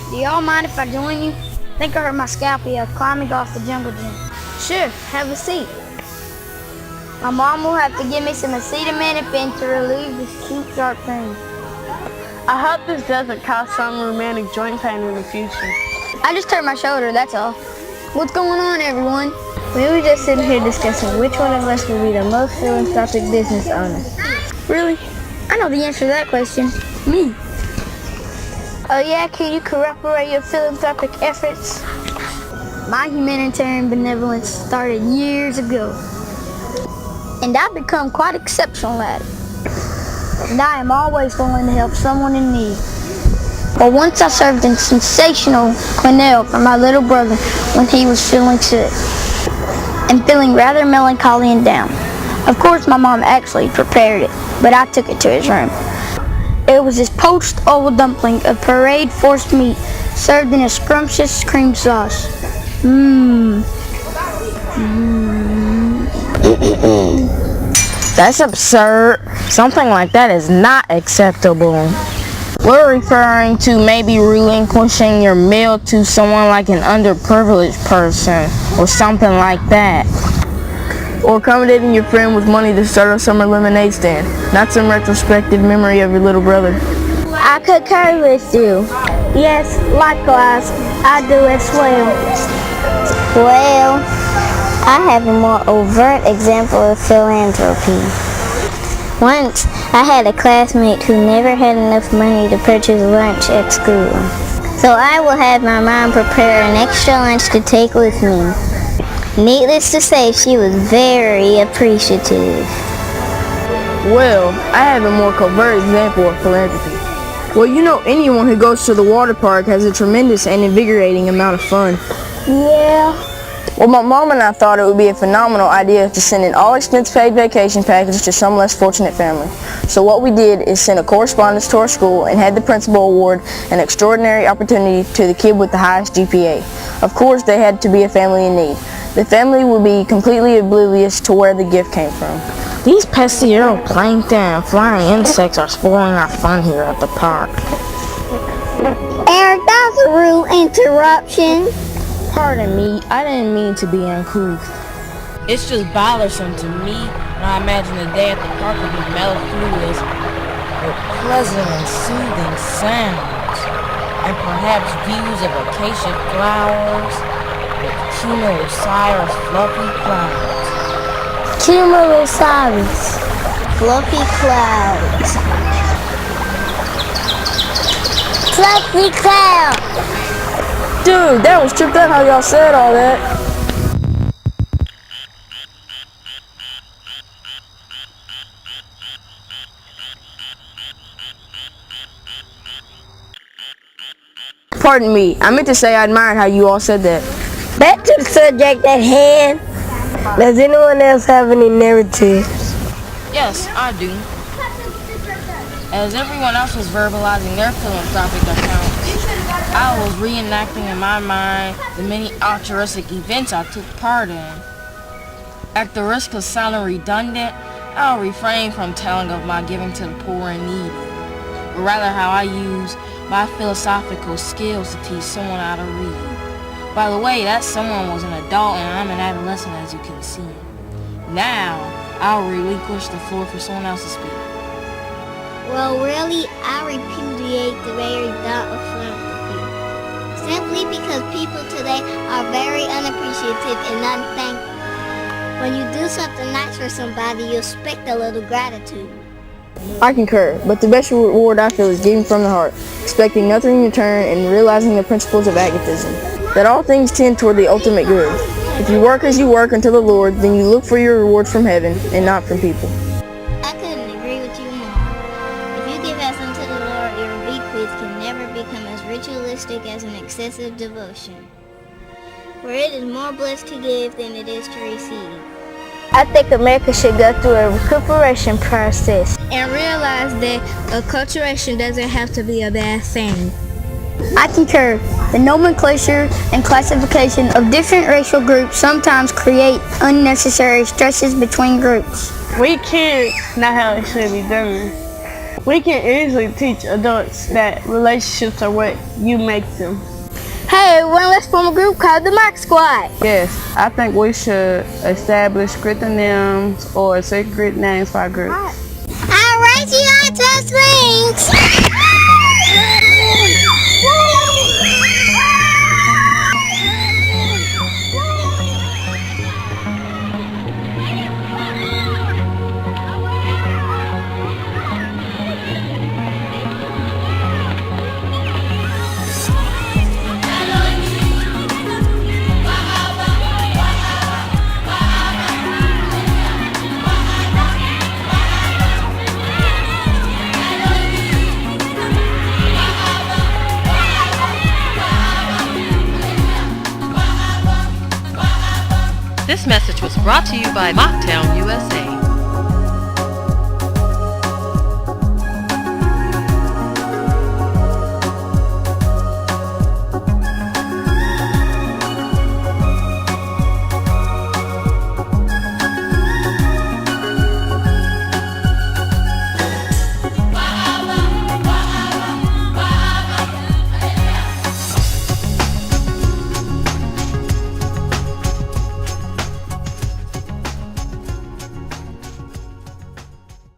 Do y'all mind if I join you? Think I hurt my scapula climbing off the jungle gym. Sure, have a seat. My mom will have to give me some acetaminophen to relieve this cute sharp pain. I hope this doesn't cause some romantic joint pain in the future. I just hurt my shoulder, that's all. What's going on, everyone? We were just sitting here discussing which one of us will be the most philanthropic business owner. Really? I know the answer to that question. Me. Oh yeah, can you corroborate your philanthropic efforts? My humanitarian benevolence started years ago, and I've become quite exceptional at it. And I am always willing to help someone in need. But once I served in sensational quenelle for my little brother when he was feeling sick and feeling rather melancholy and down. Of course, my mom actually prepared it, but I took it to his room. It was this poached oval dumpling of parade forced meat served in a scrumptious cream sauce. That's absurd. Something like that is not acceptable. We're referring to maybe relinquishing your meal to someone like an underprivileged person or something like that. Or accommodating your friend with money to start a summer lemonade stand, not some retrospective memory of your little brother. I concur with you. Yes, likewise, I do as well. Well, I have a more overt example of philanthropy. Once, I had a classmate who never had enough money to purchase lunch at school. So I will have my mom prepare an extra lunch to take with me. Needless to say, she was very appreciative. Well, I have a more covert example of philanthropy. Well, you know, anyone who goes to the water park has a tremendous and invigorating amount of fun. Yeah. Well, my mom and I thought it would be a phenomenal idea to send an all-expense-paid vacation package to some less fortunate family. So what we did is send a correspondence to our school and had the principal award an extraordinary opportunity to the kid with the highest GPA. Of course, they had to be a family in need. The family would be completely oblivious to where the gift came from. These pesky plankton and flying insects are spoiling our fun here at the park. Eric, that's a rude interruption. Pardon me, I didn't mean to be uncouth. It's just bothersome to me when I imagine the day at the park will be mellifluous with pleasant and soothing sounds, and perhaps views of acacia flowers with cumulocyrus fluffy clouds. Cumulocyrus, fluffy clouds. Fluffy clouds. Dude, that was tripped out how y'all said all that. Pardon me, I meant to say I admired how you all said that. Back to the subject at hand. Does anyone else have any narratives? Yes, I do. As everyone else was verbalizing their philanthropic accounts, I was reenacting in my mind the many altruistic events I took part in. At the risk of sounding redundant, I'll refrain from telling of my giving to the poor and needy, but rather how I use my philosophical skills to teach someone how to read. By the way, that someone was an adult and I'm an adolescent, as you can see. Now, I'll relinquish the floor for someone else to speak. Well, really, I repudiate the very thought of philanthropy. Simply because people today are very unappreciative and unthankful. When you do something nice for somebody, you expect a little gratitude. I concur, but the best reward I feel is giving from the heart, expecting nothing in return and realizing the principles of Agapism, that all things tend toward the ultimate good. If you work as you work unto the Lord, then you look for your reward from heaven and not from people. I couldn't agree with you more. If you give as unto the Lord, your bequest can never become as ritualistic as an excessive devotion. For it is more blessed to give than it is to receive. I think America should go through a recuperation process And realize that acculturation doesn't have to be a bad thing. I concur. The nomenclature and classification of different racial groups sometimes create unnecessary stresses between groups. We kids know how it should be done. We can easily teach adults that relationships are what you make them. Hey, everyone, let's form a group called the Mark Squad. Yes, I think we should establish cryptonyms or secret names for our group. I'll raise you on to swings. This message was brought to you by Mocktown, USA.